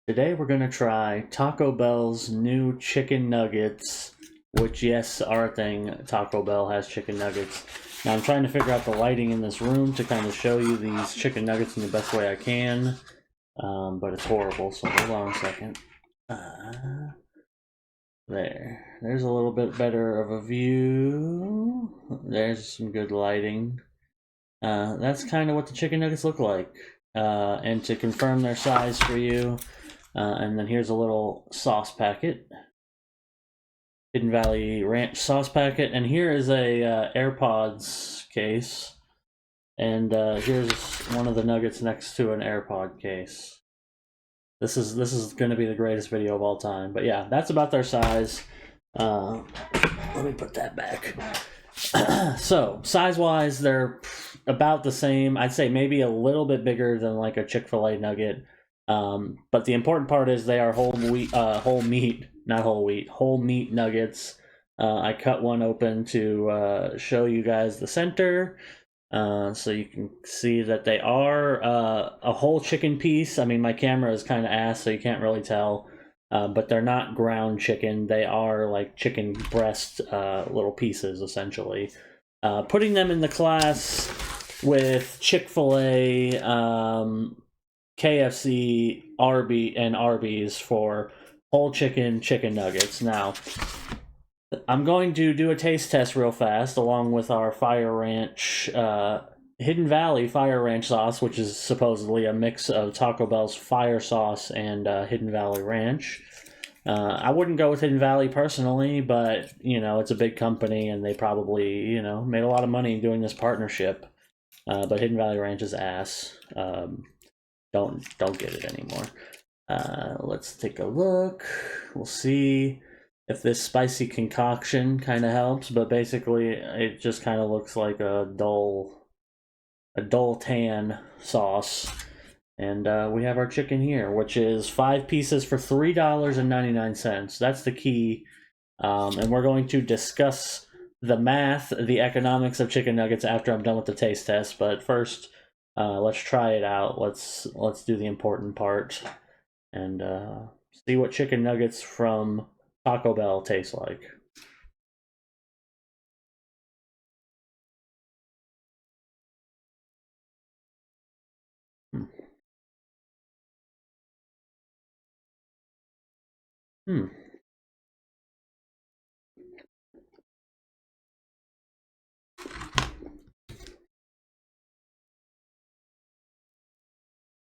Today we're going to try Taco Bell's new chicken nuggets, which, yes, are a thing. Taco Bell has chicken nuggets. Now I'm trying to figure out the lighting in this room to kind of show you these chicken nuggets in the best way I can, but it's horrible, so hold on a second. There's a little bit better of a view. There's some good lighting. That's kind of what the chicken nuggets look like. And to confirm their size for you, and then here's a little sauce packet. Hidden Valley Ranch sauce packet. And here is a AirPods case. And here's one of the nuggets next to an AirPod case. This is going to be the greatest video of all time. But yeah, that's about their size. Let me put that back. So, size-wise, they're about the same. I'd say maybe a little bit bigger than like a Chick-fil-A nugget. But the important part is they are whole meat nuggets. I cut one open to show you guys the center, so you can see that they are a whole chicken piece. I mean, my camera is kind of ass, so you can't really tell, but they're not ground chicken. They are like chicken breast little pieces, essentially. Putting them in the class with Chick-fil-A, KFC, Arby's for whole chicken nuggets. Now, I'm going to do a taste test real fast along with our Fire Ranch, Hidden Valley Fire Ranch sauce, which is supposedly a mix of Taco Bell's fire sauce and Hidden Valley Ranch. I wouldn't go with Hidden Valley personally, but, you know, it's a big company and they probably, you know, made a lot of money doing this partnership. But Hidden Valley Ranch is ass. Don't get it anymore. Let's take a look. We'll see if this spicy concoction kind of helps, but basically it just kind of looks like a dull tan sauce. And we have our chicken here, which is 5 pieces for $3.99. That's the key. And we're going to discuss the math, the economics of chicken nuggets after I'm done with the taste test. But first, let's try it out. Let's do the important part and see what chicken nuggets from Taco Bell taste like. Hmm.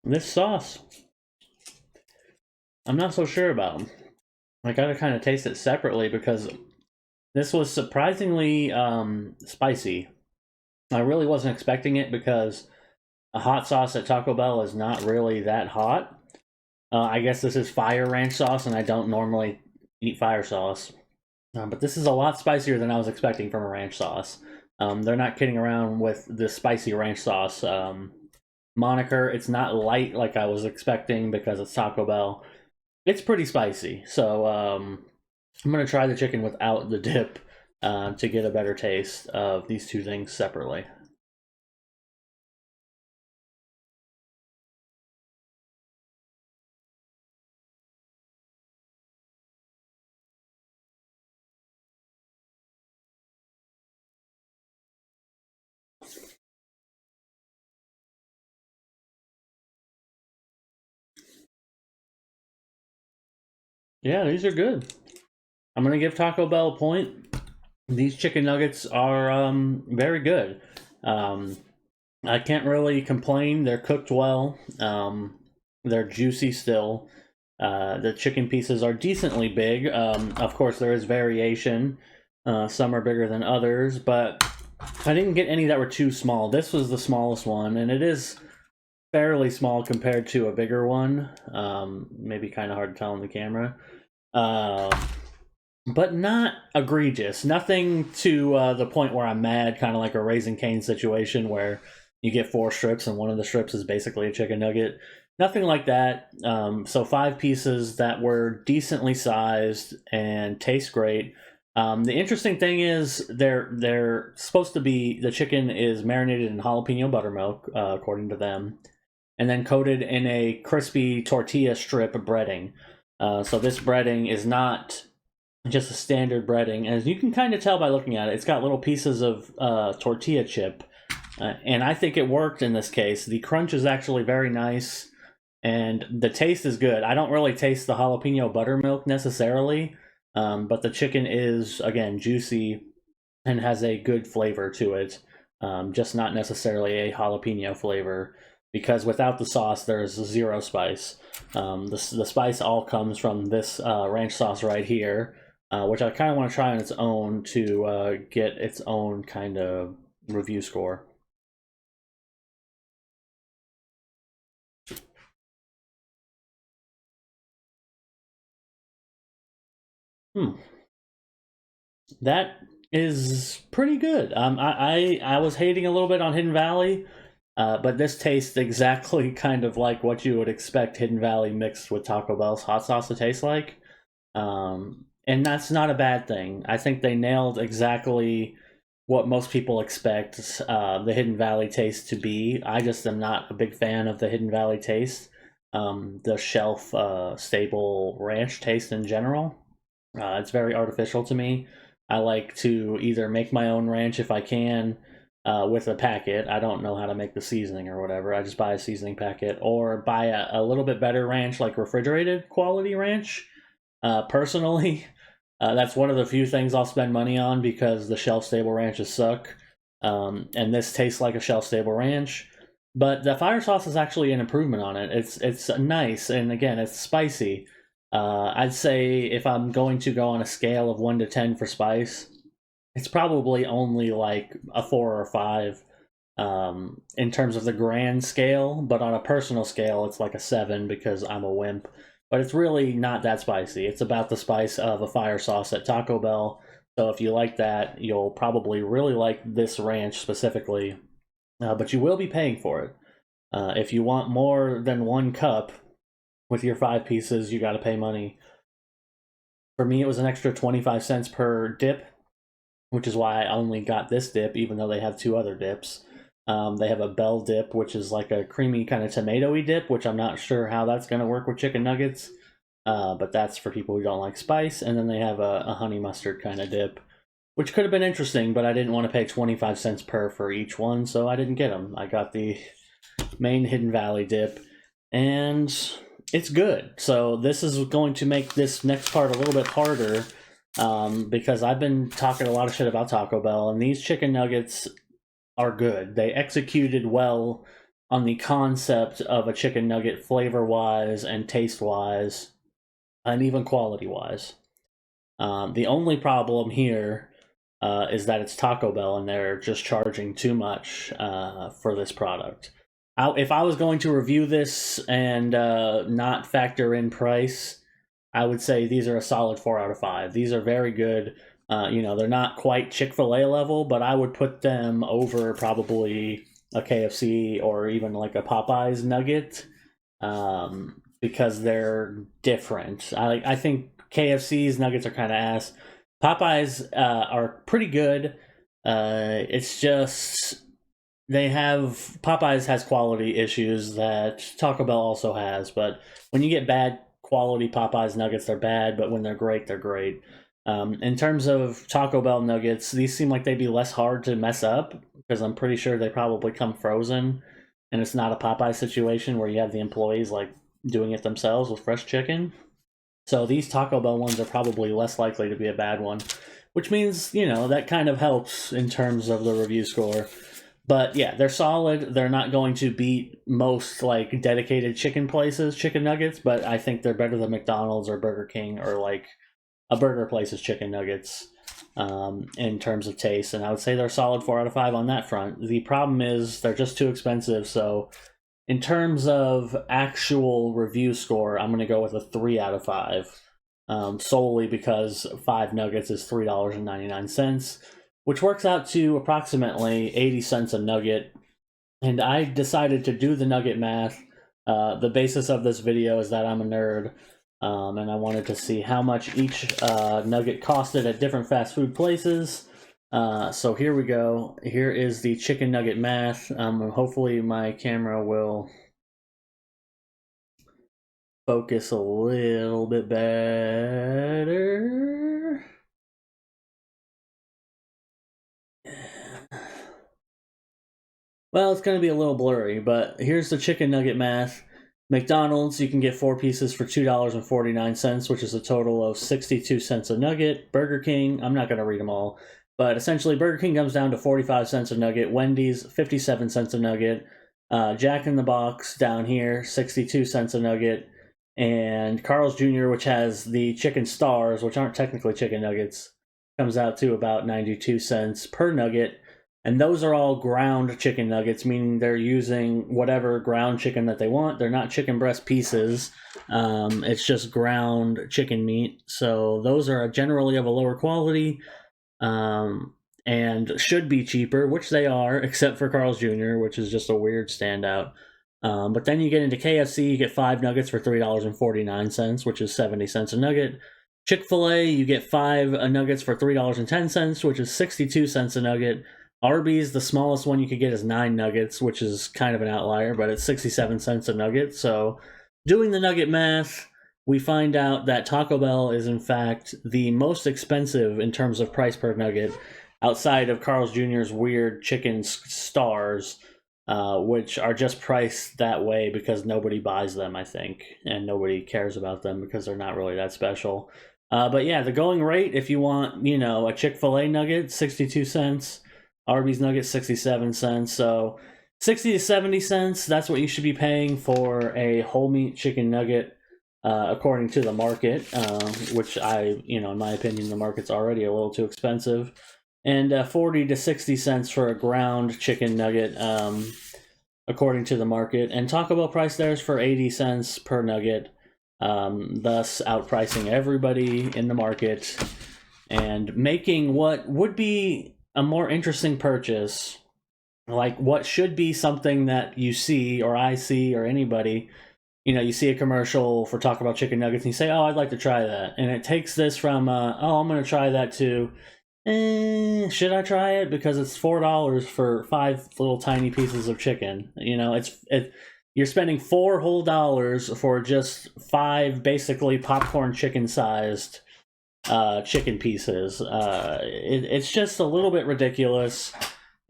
This sauce, I'm not so sure about. I gotta kind of taste it separately because this was surprisingly spicy. I really wasn't expecting it because a hot sauce at Taco Bell is not really that hot. I guess this is Fire Ranch sauce, and I don't normally eat fire sauce. But this is a lot spicier than I was expecting from a ranch sauce. They're not kidding around with the spicy ranch sauce moniker. It's not light like I was expecting because it's Taco Bell. It's pretty spicy. So I'm going to try the chicken without the dip to get a better taste of these two things separately. Yeah, these are good. I'm going to give Taco Bell a point. These chicken nuggets are very good. I can't really complain. They're cooked well. They're juicy still. The chicken pieces are decently big. Of course, there is variation. Some are bigger than others, but I didn't get any that were too small. This was the smallest one, and it is fairly small compared to a bigger one. Maybe kind of hard to tell on the camera. But not egregious. Nothing to the point where I'm mad, kind of like a Raising Cane situation where you get 4 strips and one of the strips is basically a chicken nugget. Nothing like that. So 5 pieces that were decently sized and taste great. The interesting thing is they're supposed to be, the chicken is marinated in jalapeno buttermilk, according to them. and then coated in a crispy tortilla strip breading. So this breading is not just a standard breading, as you can kind of tell by looking at it. It's got little pieces of tortilla chip, and I think it worked in this case. The crunch is actually very nice, and the taste is good. I don't really taste the jalapeno buttermilk necessarily, but the chicken is, again, juicy and has a good flavor to it, just not necessarily a jalapeno flavor, because without the sauce there's zero spice. The spice all comes from this ranch sauce right here, which I kind of want to try on its own to get its own kind of review score. That is pretty good. I was hating a little bit on Hidden Valley, but this tastes exactly kind of like what you would expect Hidden Valley mixed with Taco Bell's hot sauce to taste like. And that's not a bad thing. I think they nailed exactly what most people expect the Hidden Valley taste to be. I just am not a big fan of the Hidden Valley taste, the shelf stable ranch taste in general. It's very artificial to me. I like to either make my own ranch if I can with a packet. I don't know how to make the seasoning or whatever. I just buy a seasoning packet, or buy a little bit better ranch, like refrigerated quality ranch. Personally, that's one of the few things I'll spend money on, because the shelf-stable ranches suck. And this tastes like a shelf-stable ranch. But the fire sauce is actually an improvement on it. It's nice, and again, it's spicy. I'd say if I'm going to go on a scale of 1 to 10 for spice, it's probably only like a 4 or 5 in terms of the grand scale, but on a personal scale, it's like a 7 because I'm a wimp. But it's really not that spicy. It's about the spice of a fire sauce at Taco Bell. So if you like that, you'll probably really like this ranch specifically, but you will be paying for it. If you want more than 1 cup with your 5 pieces, you got to pay money. For me, it was an extra 25 cents per dip, which is why I only got this dip, even though they have 2 other dips. They have a Bell dip, which is like a creamy kind of tomatoey dip, which I'm not sure how that's going to work with chicken nuggets, but that's for people who don't like spice. And then they have a honey mustard kind of dip, which could have been interesting, but I didn't want to pay 25 cents per for each one, so I didn't get them. I got the main Hidden Valley dip, and it's good. So this is going to make this next part a little bit harder, because I've been talking a lot of shit about Taco Bell, and these chicken nuggets are good. They executed well on the concept of a chicken nugget flavor-wise and taste-wise, and even quality-wise. The only problem here is that it's Taco Bell, and they're just charging too much for this product. If I was going to review this and not factor in price, I would say these are a solid 4 out of 5. These are very good. They're not quite Chick-fil-A level, but I would put them over probably a KFC or even like a Popeyes nugget, because they're different. I think KFC's nuggets are kind of ass. Popeyes are pretty good. It's just Popeyes has quality issues that Taco Bell also has, but when you get bad quality Popeyes nuggets, they're bad, but when they're great, they're great. In terms of Taco Bell nuggets, these seem like they'd be less hard to mess up, because I'm pretty sure they probably come frozen, and it's not a Popeye situation where you have the employees like doing it themselves with fresh chicken. So these Taco Bell ones are probably less likely to be a bad one, which means, that kind of helps in terms of the review score. But yeah, they're solid. They're not going to beat most like dedicated chicken places, chicken nuggets, but I think they're better than McDonald's or Burger King or like a burger place's chicken nuggets in terms of taste. And I would say they're solid 4 out of 5 on that front. The problem is they're just too expensive. So in terms of actual review score, I'm going to go with a 3 out of 5, solely because 5 nuggets is $3.99, which works out to approximately 80 cents a nugget. And I decided to do the nugget math. The basis of this video is that I'm a nerd, and I wanted to see how much each nugget costed at different fast food places. So here we go. Here is the chicken nugget math. Hopefully my camera will focus a little bit better. Well, it's going to be a little blurry, but here's the chicken nugget math. McDonald's, you can get 4 pieces for $2.49, which is a total of 62 cents a nugget. Burger King, I'm not going to read them all, but essentially Burger King comes down to 45 cents a nugget. Wendy's, 57 cents a nugget. Jack in the Box down here, 62 cents a nugget. And Carl's Jr., which has the chicken stars, which aren't technically chicken nuggets, comes out to about 92 cents per nugget. And those are all ground chicken nuggets, meaning they're using whatever ground chicken that they want. They're not chicken breast pieces. It's just ground chicken meat. So those are generally of a lower quality and should be cheaper, which they are, except for Carl's Jr., which is just a weird standout. But then you get into KFC, you get 5 nuggets for $3.49, which is 70 cents a nugget. Chick-fil-A, you get 5 nuggets for $3.10, which is 62 cents a nugget. Arby's, the smallest one you could get is 9 nuggets, which is kind of an outlier, but it's 67 cents a nugget. So doing the nugget math, we find out that Taco Bell is in fact the most expensive in terms of price per nugget, outside of Carl's Jr.'s weird chicken stars, which are just priced that way because nobody buys them, I think, and nobody cares about them because they're not really that special. But yeah, the going rate, if you want, a Chick-fil-A nugget, 62 cents. Arby's nugget, 67 cents. So 60 to 70 cents, that's what you should be paying for a whole meat chicken nugget, according to the market, which in my opinion, the market's already a little too expensive. And 40 to 60 cents for a ground chicken nugget, according to the market. And Taco Bell price theirs for 80 cents per nugget, thus outpricing everybody in the market and making what would be a more interesting purchase, like what should be something that you see or I see or anybody, you see a commercial for Taco Bell chicken nuggets and you say, oh, I'd like to try that. And it takes this from, oh, I'm going to try that to, should I try it? Because it's $4 for 5 little tiny pieces of chicken. You're spending $4 whole dollars for just 5 basically popcorn chicken sized chicken pieces. It's just a little bit ridiculous,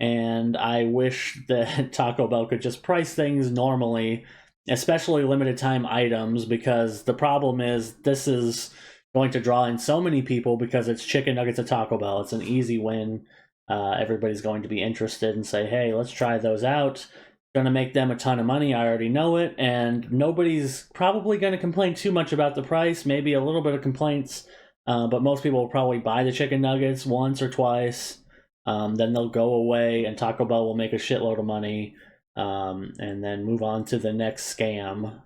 and I wish that Taco Bell could just price things normally, especially limited time items, because the problem is this is going to draw in so many people because it's chicken nuggets at Taco Bell. It's an easy win. Everybody's going to be interested and say, hey, let's try those out. Going to make them a ton of money. I already know it, and nobody's probably going to complain too much about the price. Maybe a little bit of complaints. But most people will probably buy the chicken nuggets once or twice. Then they'll go away and Taco Bell will make a shitload of money. And then move on to the next scam,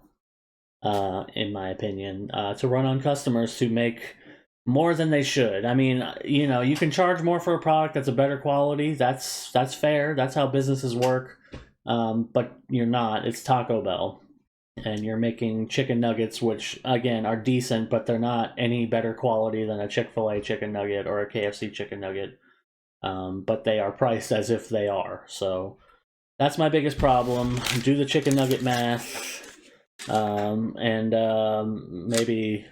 in my opinion, to run on customers to make more than they should. I mean, you can charge more for a product that's a better quality. That's fair. That's how businesses work. But you're not. It's Taco Bell. And you're making chicken nuggets, which, again, are decent, but they're not any better quality than a Chick-fil-A chicken nugget or a KFC chicken nugget. But they are priced as if they are. So that's my biggest problem. Do the chicken nugget math. And maybe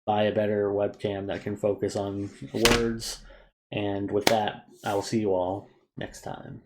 buy a better webcam that can focus on words. And with that, I will see you all next time.